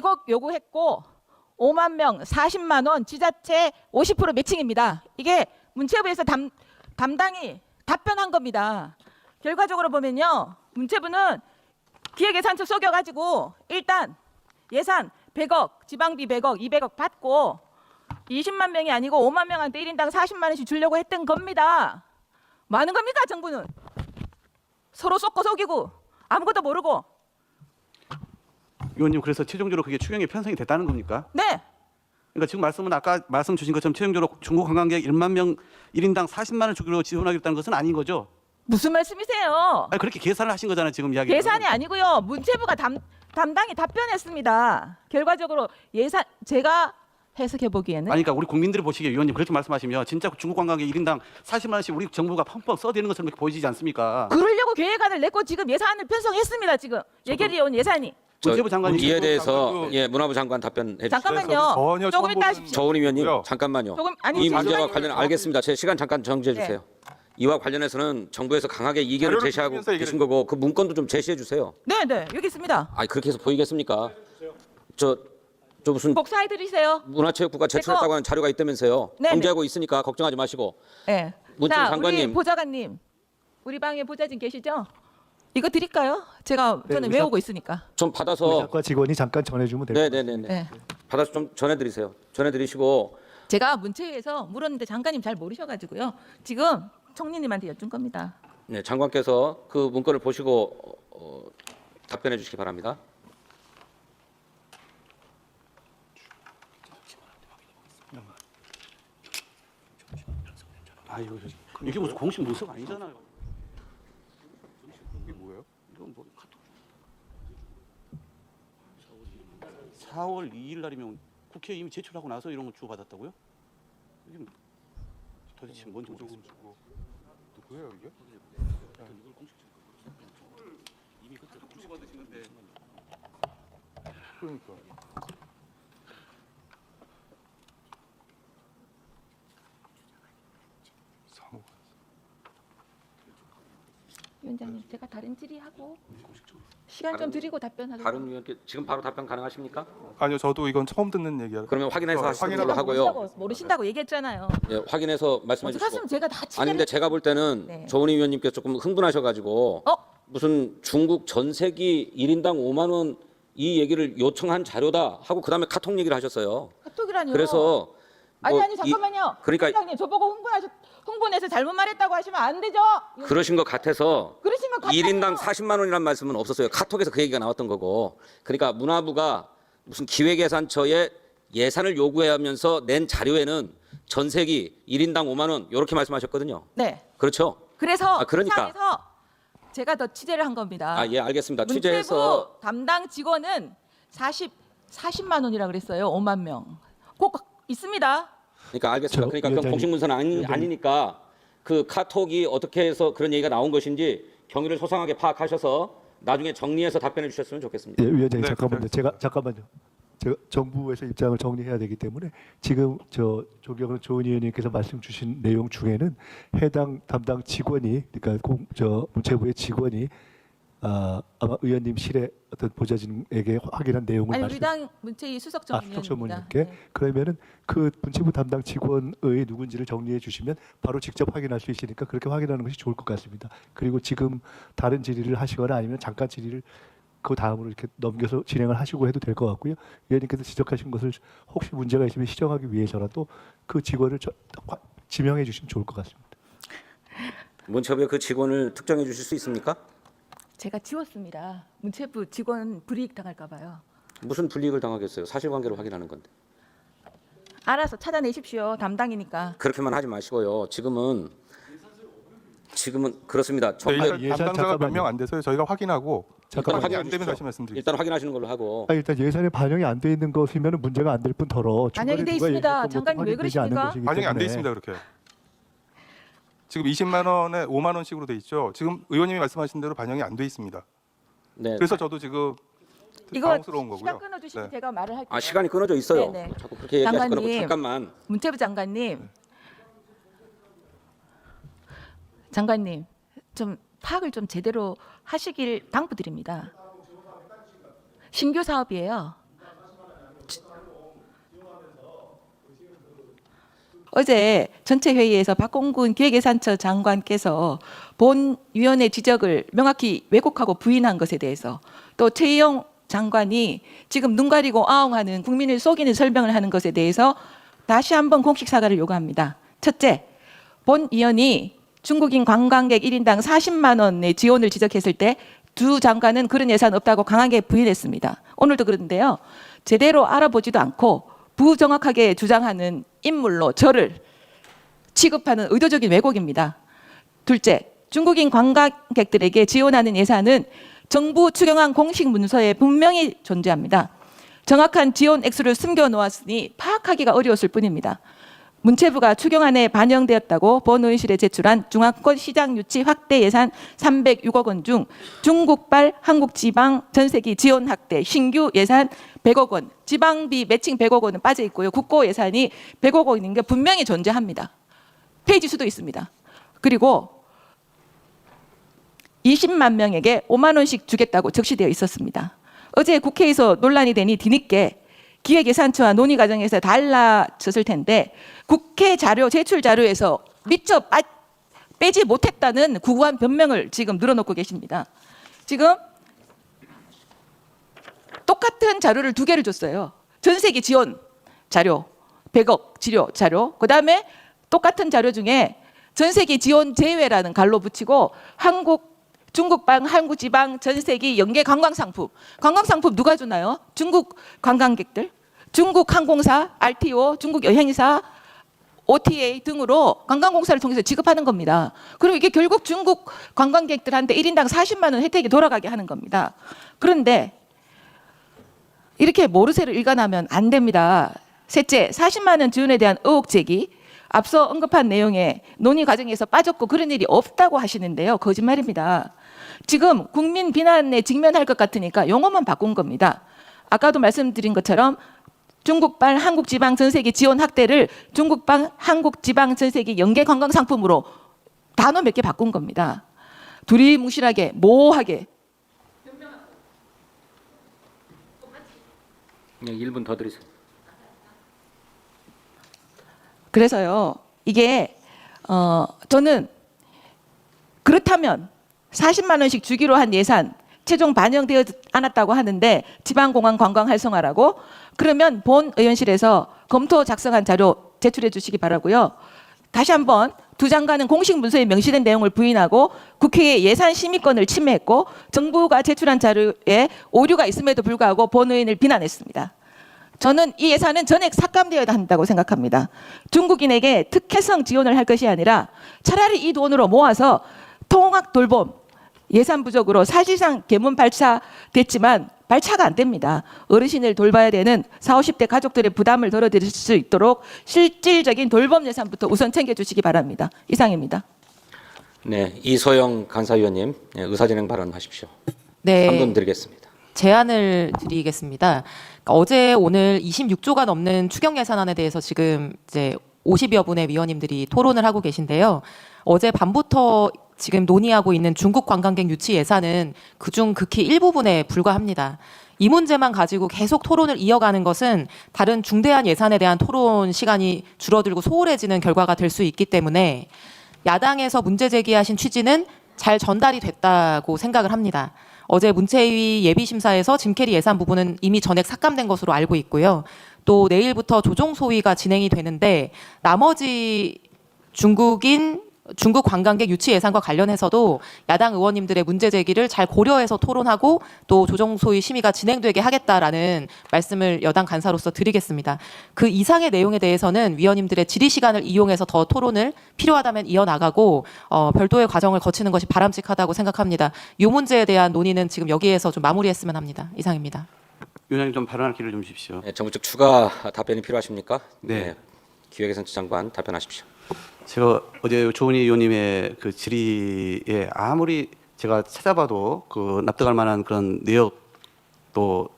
100억 요구했고 5만 명 40만 원 지자체 50% 매칭입니다. 이게 문체부에서 담당이 답변한 겁니다. 결과적으로 보면요. 문체부는 기획예산처 속여가지고 일단 예산 100억, 지방비 100억, 200억 받고 20만 명이 아니고 5만 명한테 1인당 40만 원씩 주려고 했던 겁니다. 뭐 하는 겁니까 정부는? 서로 쏟고 속이고 아무것도 모르고. 의원님, 그래서 최종적으로 그게 추경에 편성이 됐다는 겁니까? 네. 그러니까 지금 말씀은 아까 말씀 주신 것처럼 최종적으로 중국 관광객 1만 명 1인당 40만 원 주기로 지원하겠다는 것은 아닌 거죠? 무슨 말씀이세요? 아니, 그렇게 계산을 하신 거잖아요, 지금 이야기. 예산이 아니고요. 문체부가 담당이 답변했습니다. 결과적으로 예산 제가 해석해 보기에는 아니, 그러니까 우리 국민들이 보시기에 의원님 그렇게 말씀하시면 진짜 중국 관광객 1인당 40만 원씩 우리 정부가 펑펑 써대는 것처럼 이렇게 보이지 않습니까? 그러려고 계획안을 냈고 지금 예산을 편성했습니다. 지금 얘기해 온 예산이. 문체부 장관이 이에 대해서 문화부 장관 답변해 주세요. 잠깐만요. 전혀 조금 이따 처음 하십시오. 조은희 위원님 뭐요? 잠깐만요. 조금 아니 이 문제와 잠깐만요. 관련 알겠습니다. 제 시간 잠깐 정지해 주세요. 이와 관련해서는 정부에서 강하게 이견을 자료를 제시하고 주면서 얘기를 계신 거고 그 문건도 좀 제시해 주세요. 네, 네. 여기 있습니다. 아니 그렇게 해서 보이겠습니까? 저 무슨 복사해 드리세요. 문화체육부가 제출했다고 하는 자료가 있다면서요. 네네. 공개하고 있으니까 걱정하지 마시고. 네. 문체부 자, 장관님. 우리 보좌관님. 우리 방에 보좌진 계시죠? 이거 드릴까요? 저는 의사- 외우고 있으니까. 좀 받아서 의사과 직원이 잠깐 전해주면 될 것 같습니다. 네네네. 네. 받아서 좀 전해드리세요. 전해드리시고 제가 문체위에서 물었는데 장관님 잘 모르셔가지고요. 지금 총리님한테 여쭌 겁니다. 네, 장관께서 그 문건을 보시고 답변해 주시기 바랍니다. 아유, 이게 무슨 공식 문서가 아니잖아요. 이게 뭐예요? 이건 뭐 카톡. 4월 2일 날이면 국회에 이미 제출하고 나서 이런 거 주고받았다고요? 이게 도대체 뭔지 모르겠어요. 누구예요 이게? 이미 그때 주고받으시는데 그러니까. 사무. 위원장님, 제가 다른 질의하고 시간 좀 드리고 답변하도록. 다른 의원께 지금 바로 답변 가능하십니까? 아니요, 저도 이건 처음 듣는 얘기야. 그러면 확인해서 하시는 걸로 확인하려고 하고요. 모르신다고 얘기했잖아요. 예, 확인해서 말씀해 어떻게 주시고. 하시면 제가 다 아니 근데 제가 볼 때는 네. 조은희 위원님께서 조금 흥분하셔가지고 무슨 중국 전세기 1인당 5만 원 이 얘기를 요청한 자료다 하고 그다음에 카톡 얘기를 하셨어요. 카톡이라니요. 그래서 아니 뭐 잠깐만요. 그러니까 위원장님 저보고 흥분해서 잘못 말했다고 하시면 안 되죠. 그러신 것 같아서 그러신 것 같아요. 1인당 40만 원이라는 말씀은 없었어요. 카톡에서 그 얘기가 나왔던 거고. 그러니까 문화부가 무슨 기획예산처에 예산을 요구하면서 낸 자료에는 전세기 1인당 5만 원 이렇게 말씀하셨거든요. 네. 그렇죠? 그래서 그러니까. 상에서 제가 더 취재를 한 겁니다. 예, 알겠습니다. 문체부 취재해서 담당 직원은 40만 원이라 그랬어요. 5만 명. 꼭 있습니다. 그러니까 알겠습니다. 저 그러니까 그건 위원장님, 공식 문서는 위원장님. 아니니까 그 카톡이 어떻게 해서 그런 얘기가 나온 것인지 경위를 소상하게 파악하셔서 나중에 정리해서 답변해 주셨으면 좋겠습니다. 예, 위원장님 네, 잠깐만요. 잠깐만요. 제가 정부에서 입장을 정리해야 되기 때문에 지금 조경은 조은희 의원님께서 말씀 주신 내용 중에는 해당 담당 직원이 그러니까 문체부의 직원이 아마 의원님실에 어떤 보좌진에게 확인한 내용을 아니 우리 당 문체위 수석 수석 전문위원입니다. 전문님께 그러면은 그 문체부 담당 직원의 누군지를 정리해 주시면 바로 직접 확인할 수 있으니까 그렇게 확인하는 것이 좋을 것 같습니다. 그리고 지금 다른 질의를 하시거나 아니면 잠깐 질의를 그 다음으로 이렇게 넘겨서 진행을 하시고 해도 될 것 같고요. 위원님께서 지적하신 것을 혹시 문제가 있으면 시정하기 위해서라도 그 직원을 지명해 주시면 좋을 것 같습니다. 문체부의 그 직원을 특정해 주실 수 있습니까? 제가 지웠습니다. 문체부 직원 불이익 당할까 봐요. 무슨 불이익을 당하겠어요? 사실관계로 확인하는 건데. 알아서 찾아내십시오. 담당이니까. 그렇게만 하지 마시고요. 지금은 그렇습니다. 네, 일단 예산 담당자가 몇 잠깐만요. 명 안 돼서요. 저희가 확인하고 잠깐만요. 확인 안 되면 다시 말씀드릴게요. 일단 확인하시는 걸로 하고. 일단 예산에 반영이 안 돼 있는 것이면 문제가 안 될 뿐더러 반영이 돼 있습니다. 장관님 왜 그러십니까? 반영이 안 돼 있습니다. 그렇게. 지금 20만 원에 5만 원씩으로 돼 있죠. 지금 의원님이 말씀하신 대로 반영이 안 돼 있습니다. 네. 그래서 저도 지금 이거 당황스러운 거고요. 시간 끊어주시면 네. 제가 말을 할게요. 시간이 끊어져 있어요. 네네. 자꾸 그렇게 얘기하실 거라고 장관님. 잠깐만. 문체부 장관님, 장관님 좀 파악을 좀 제대로 하시길 당부드립니다. 신규 사업이에요. 어제 전체 회의에서 박홍근 기획예산처 장관께서 본 위원회 지적을 명확히 왜곡하고 부인한 것에 대해서, 또 최희영 장관이 지금 눈 가리고 아웅하는 국민을 속이는 설명을 하는 것에 대해서 다시 한번 공식 사과를 요구합니다. 첫째, 본 위원이 중국인 관광객 1인당 40만 원의 지원을 지적했을 때 두 장관은 그런 예산 없다고 강하게 부인했습니다. 오늘도 그런데요, 제대로 알아보지도 않고 부정확하게 주장하는 인물로 저를 취급하는 의도적인 왜곡입니다. 둘째, 중국인 관광객들에게 지원하는 예산은 정부 추경안 공식 문서에 분명히 존재합니다. 정확한 지원 액수를 숨겨놓았으니 파악하기가 어려웠을 뿐입니다. 문체부가 추경안에 반영되었다고 본 의원실에 제출한 중앙권 시장 유치 확대 예산 306억 원 중 중국발 한국지방 전세기 지원 확대 신규 예산 100억 원, 지방비 매칭 100억 원은 빠져 있고요. 국고 예산이 100억 원인 게 분명히 존재합니다. 페이지 수도 있습니다. 그리고 20만 명에게 5만 원씩 주겠다고 적시되어 있었습니다. 어제 국회에서 논란이 되니 뒤늦게 기획예산처와 논의 과정에서 달라졌을 텐데, 국회 자료 제출 자료에서 미처 빼지 못했다는 구구한 변명을 지금 늘어놓고 계십니다. 지금 똑같은 자료를 두 개를 줬어요. 전세기 지원 자료 100억 지료 자료, 그다음에 똑같은 자료 중에 전세기 지원 제외라는 갈로 붙이고 중국방 한국지방 전세기 연계 관광상품 누가 주나요? 중국 관광객들, 중국 항공사, RTO, 중국 여행사, OTA 등으로 관광공사를 통해서 지급하는 겁니다. 그럼 이게 결국 중국 관광객들한테 1인당 40만 원 혜택이 돌아가게 하는 겁니다. 그런데 이렇게 모르쇠를 일관하면 안 됩니다. 셋째, 40만 원 지원에 대한 의혹 제기, 앞서 언급한 내용에 논의 과정에서 빠졌고 그런 일이 없다고 하시는데요. 거짓말입니다. 지금 국민 비난에 직면할 것 같으니까 용어만 바꾼 겁니다. 아까도 말씀드린 것처럼 중국발 한국지방 전세기 지원 확대를 중국발 한국지방 전세기 연계 관광상품으로 단어 몇 개 바꾼 겁니다. 두리뭉실하게 모호하게. 1분 더 드리세요. 그래서요, 이게 저는 그렇다면 40만 원씩 주기로 한 예산 최종 반영되지 않았다고 하는데 지방공항 관광 활성화라고, 그러면 본 의원실에서 검토 작성한 자료 제출해 주시기 바라고요. 다시 한번 두 장관은 공식 문서에 명시된 내용을 부인하고 국회의 예산 심의권을 침해했고 정부가 제출한 자료에 오류가 있음에도 불구하고 본 의원을 비난했습니다. 저는 이 예산은 전액 삭감되어야 한다고 생각합니다. 중국인에게 특혜성 지원을 할 것이 아니라 차라리 이 돈으로 모아서 통학 돌봄, 예산 부족으로 사실상 계문 발차됐지만 발차가 안 됩니다. 어르신을 돌봐야 되는 40, 50대 가족들의 부담을 덜어드릴 수 있도록 실질적인 돌봄 예산부터 우선 챙겨주시기 바랍니다. 이상입니다. 네, 이소영 간사위원님, 네, 의사진행 발언하십시오. 네. 3분 드리겠습니다. 제안을 드리겠습니다. 그러니까 어제 오늘 26조가 넘는 추경 예산안에 대해서 지금 이제 50여 분의 위원님들이 토론을 하고 계신데요. 어제 밤부터 지금 논의하고 있는 중국 관광객 유치 예산은 그중 극히 일부분에 불과합니다. 이 문제만 가지고 계속 토론을 이어가는 것은 다른 중대한 예산에 대한 토론 시간이 줄어들고 소홀해지는 결과가 될 수 있기 때문에 야당에서 문제 제기하신 취지는 잘 전달이 됐다고 생각을 합니다. 어제 문체위 예비심사에서 짐캐리 예산 부분은 이미 전액 삭감된 것으로 알고 있고요. 또 내일부터 조정 소위가 진행이 되는데 나머지 중국 관광객 유치 예산과 관련해서도 야당 의원님들의 문제 제기를 잘 고려해서 토론하고 또 조정소위 심의가 진행되게 하겠다라는 말씀을 여당 간사로서 드리겠습니다. 그 이상의 내용에 대해서는 위원님들의 질의 시간을 이용해서 더 토론을 필요하다면 이어나가고 별도의 과정을 거치는 것이 바람직하다고 생각합니다. 이 문제에 대한 논의는 지금 여기에서 좀 마무리했으면 합니다. 이상입니다. 위원장님 좀 발언할 기회를 좀 주십시오. 네, 정부 측 추가 답변이 필요하십니까? 네. 기획예산처 장관 답변하십시오. 제가 어제 조은희 의원님의 그 질의에 아무리 제가 찾아봐도 그 납득할 만한 그런 내역도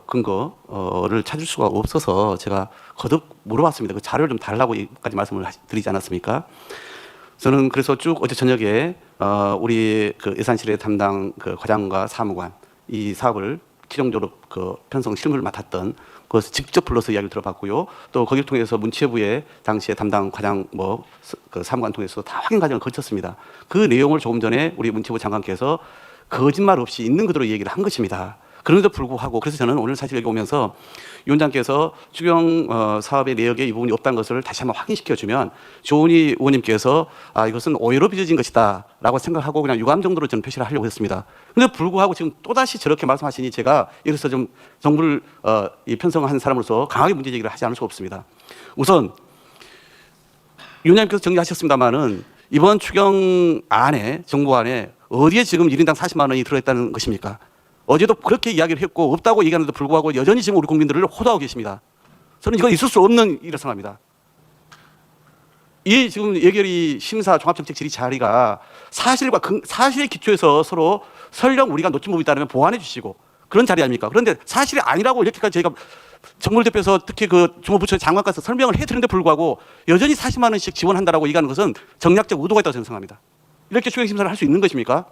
근거를 찾을 수가 없어서 제가 거듭 물어봤습니다. 그 자료를 좀 달라고까지 말씀을 드리지 않았습니까? 저는 그래서 쭉 어제 저녁에 우리 그 예산실의 담당 그 과장과 사무관 이 사업을 최종적으로 그 편성 실무를 맡았던 그것을 직접 불러서 이야기를 들어봤고요. 또 거기를 통해서 문체부의 당시에 담당 과장 그 사무관 통해서 다 확인 과정을 거쳤습니다. 그 내용을 조금 전에 우리 문체부 장관께서 거짓말 없이 있는 그대로 얘기를 한 것입니다. 그런데도 불구하고 그래서 저는 오늘 사실 여기 오면서 위원장께서 추경 사업의 내역에 이 부분이 없다는 것을 다시 한번 확인시켜주면 조은희 의원님께서 이것은 오해로 빚어진 것이다라고 생각하고 그냥 유감 정도로 저는 표시를 하려고 했습니다. 그런데 불구하고 지금 또다시 저렇게 말씀하시니 제가 이래서 좀 정부를 편성한 사람으로서 강하게 문제 제기를 하지 않을 수가 없습니다. 우선 위원장님께서 정리하셨습니다마는 이번 추경 안에 정부 안에 어디에 지금 1인당 40만 원이 들어있다는 것입니까? 어제도 그렇게 이야기를 했고 없다고 얘기하는데도 불구하고 여전히 지금 우리 국민들을 호도하고 계십니다. 저는 이건 있을 수 없는 일이라고 생각합니다. 이 지금 예결위 심사 종합정책 질의 자리가 사실에 기초해서 서로 설령 우리가 놓친 부분이 있다면 보완해 주시고 그런 자리 아닙니까? 그런데 사실이 아니라고 이렇게까지 저희가 정부를 대표해서 특히 그 주무부처 장관께서 설명을 해드리는데 불구하고 여전히 40만 원씩 지원한다라고 얘기하는 것은 정략적 의도가 있다고 저는 생각합니다. 이렇게 추경 심사를 할 수 있는 것입니까?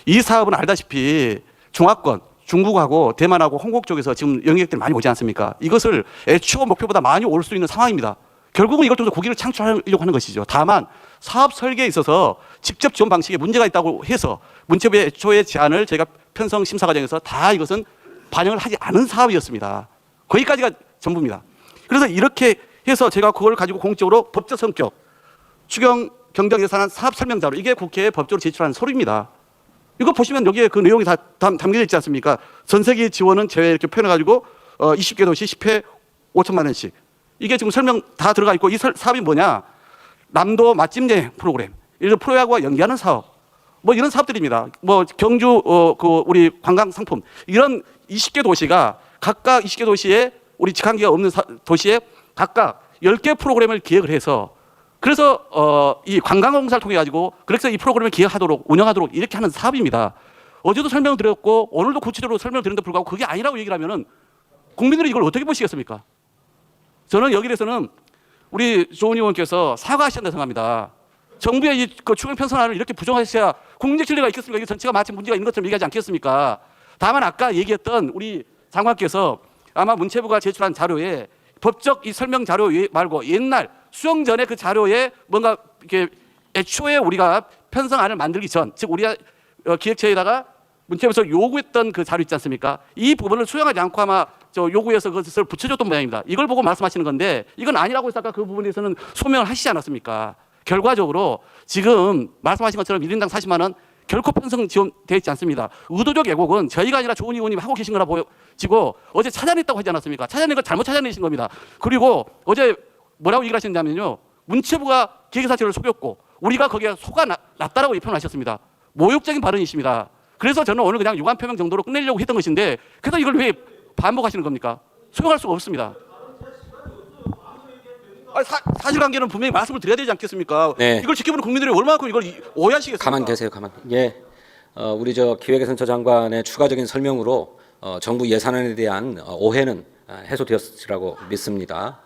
이 사업은 알다시피 중화권, 중국하고 대만하고 홍콩 쪽에서 지금 영역들이 많이 오지 않습니까? 이것을 애초 목표보다 많이 올 수 있는 상황입니다. 결국은 이걸 통해서 고기를 창출하려고 하는 것이죠. 다만 사업 설계에 있어서 직접 지원 방식에 문제가 있다고 해서 문체부의 애초의 제안을 저희가 편성 심사 과정에서 다 이것은 반영을 하지 않은 사업이었습니다. 거기까지가 전부입니다. 그래서 이렇게 해서 제가 그걸 가지고 공적으로 법적 성격, 추경 경정 예산안 사업 설명 자료 이게 국회에 법적으로 제출한 서류입니다. 이거 보시면 여기에 그 내용이 다 담겨져 있지 않습니까? 전세기 지원은 제외 이렇게 표현해가지고 20개 도시 10회 5천만 원씩. 이게 지금 설명 다 들어가 있고 이 사업이 뭐냐? 남도 맛집 여행 프로그램, 이런 프로야구와 연계하는 사업, 뭐 이런 사업들입니다. 뭐 경주 그 우리 관광 상품 이런 20개 도시가 각각 20개 도시에 우리 직항기가 없는 도시에 각각 10개 프로그램을 기획을 해서 그래서 이 관광공사를 통해 가지고 그래서 이 프로그램을 기획하도록 운영하도록 이렇게 하는 사업입니다. 어제도 설명드렸고 오늘도 구체적으로 설명드렸는데 불구하고 그게 아니라고 얘기를 하면은 국민들이 이걸 어떻게 보시겠습니까? 저는 여기 대해서는 우리 조은희 의원께서 사과하셔야 된다고 생각합니다. 정부의 이 추경 편성안을 이렇게 부정하셔야 국민적 신뢰가 있겠습니까? 이게 전체가 마치 문제가 있는 것처럼 얘기하지 않겠습니까? 다만 아까 얘기했던 우리 장관께서 아마 문체부가 제출한 자료에 법적 이 설명 자료 말고 옛날 수용 전에 그 자료에 뭔가 이렇게 애초에 우리가 편성안을 만들기 전, 즉 우리가 기획처에다가 문체부에서 요구했던 그 자료 있지 않습니까? 이 부분을 수용하지 않고 아마 요구해서 그것을 붙여줬던 모양입니다. 이걸 보고 말씀하시는 건데 이건 아니라고 해서 아까 그 부분에 대해서는 소명을 하시지 않았습니까? 결과적으로 지금 말씀하신 것처럼 1인당 40만 원 결코 편성 지원되어 있지 않습니다. 의도적 왜곡은 저희가 아니라 조은희 의원님이 하고 계신 거라 보여지고 어제 찾아냈다고 하지 않았습니까? 찾아낸 걸 잘못 찾아내신 겁니다. 그리고 어제 뭐라고 얘기를 하셨냐면요. 문체부가 기획사실을 속였고 우리가 거기에 속아났다라고 표현하셨습니다. 모욕적인 발언이십니다. 그래서 저는 오늘 그냥 유감 표명 정도로 끝내려고 했던 것인데 그래서 이걸 왜 반복하시는 겁니까? 소용할 수가 없습니다. 사실관계는 분명히 말씀을 드려야 되지 않겠습니까? 네. 이걸 지켜보는 국민들이 얼마큼 이걸 오해하시겠습니까? 가만 계세요, 가만. 예, 우리 기획예산처 장관의 추가적인 설명으로 정부 예산안에 대한 오해는 해소되었으리라고 믿습니다.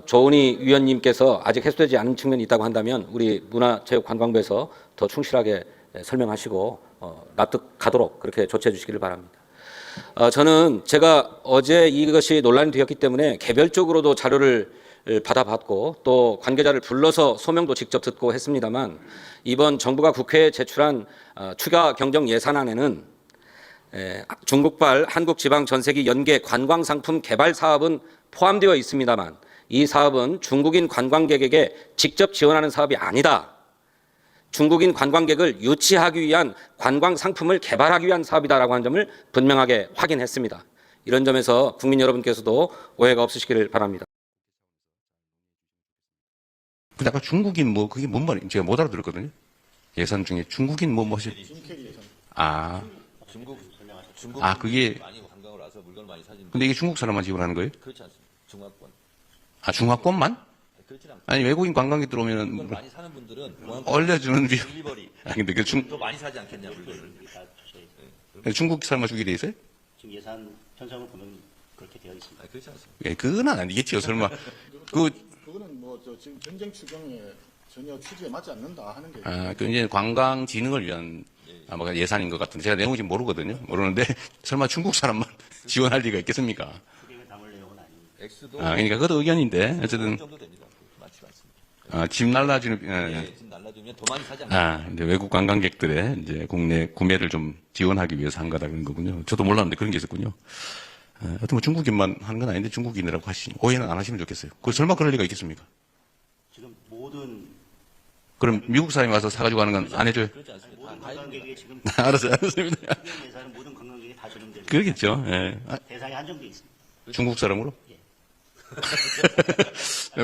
조은희 위원님께서 아직 해소되지 않은 측면이 있다고 한다면 우리 문화체육관광부에서 더 충실하게 설명하시고 납득하도록 그렇게 조치해 주시기를 바랍니다. 저는 제가 어제 이것이 논란이 되었기 때문에 개별적으로도 자료를 받아봤고 또 관계자를 불러서 소명도 직접 듣고 했습니다만 이번 정부가 국회에 제출한 추가 경정 예산안에는 중국발 한국지방전세기 연계 관광상품 개발 사업은 포함되어 있습니다만 이 사업은 중국인 관광객에게 직접 지원하는 사업이 아니다. 중국인 관광객을 유치하기 위한 관광 상품을 개발하기 위한 사업이다라고 하는 점을 분명하게 확인했습니다. 이런 점에서 국민 여러분께서도 오해가 없으시기를 바랍니다. 근데 아까 중국인 뭐 그게 뭔 말인지 제가 못 알아들었거든요. 예산 중에 중국인 뭐 하시? 그게 근데 이게 중국 사람만 지원하는 거예요? 그렇지 않습니다. 중화권. 중화권만? 아니 외국인 관광객 들어오면은 물건 많이 사는 분들은 올려주는 딜리버리. 근데 그 더 많이 사지 않겠냐 물건을. 중국 사람만 주게 돼 있어요? 지금 예산 편성을 보면 그렇게 되어 있습니다. 그렇지 않습니다. 그건 아니겠죠 설마. 그거는 지금 전쟁 추경에 전혀 취지에 맞지 않는다 하는 게 그 이제 관광 진흥을 위한 아마 예산인 것 같은데 제가 내용을 지금 모르는데 설마 중국 사람만 지원할 리가 있겠습니까? 수익을 담을 내용은 아닙니다. 액수도 그러니까 그것도 의견인데 어쨌든 어느 정도 됩니다. 많지 않습니다. 집 날라주는 예, 지금 날라주면 더 많이 사지 않나요? 이제 외국 관광객들의 이제 국내 구매를 좀 지원하기 위해서 한 거다 그런 거군요. 저도 몰랐는데 그런 게 있었군요. 하여튼 뭐 중국인만 하는 건 아닌데 중국인이라고 하시니 오해는 안 하시면 좋겠어요. 그 설마 그럴 리가 있겠습니까? 지금 모든 그럼 미국 사람이 와서 사가지고 가는 건 안 해줘요? 그렇지 않습니다. 모든 다 해줍니다. 관광객이 지금 알았습니다. 수경 예산은 모든 관광객이 다 적용되는 그러겠죠. 예. 대상이 한정돼 있습니다. 중국 사람으로?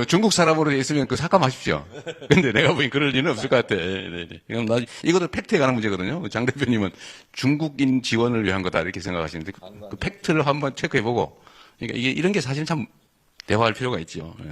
중국 사람으로 돼 있으면 그 삭감하십시오. 근데 내가 보기엔 그럴 리는 없을 것 같아. 네. 그럼 이것도 팩트에 관한 문제거든요. 장 대표님은 중국인 지원을 위한 거다 이렇게 생각하시는데 그 팩트를 한번 체크해보고 그러니까 이게 이런 게 사실 참 대화할 필요가 있죠. 예.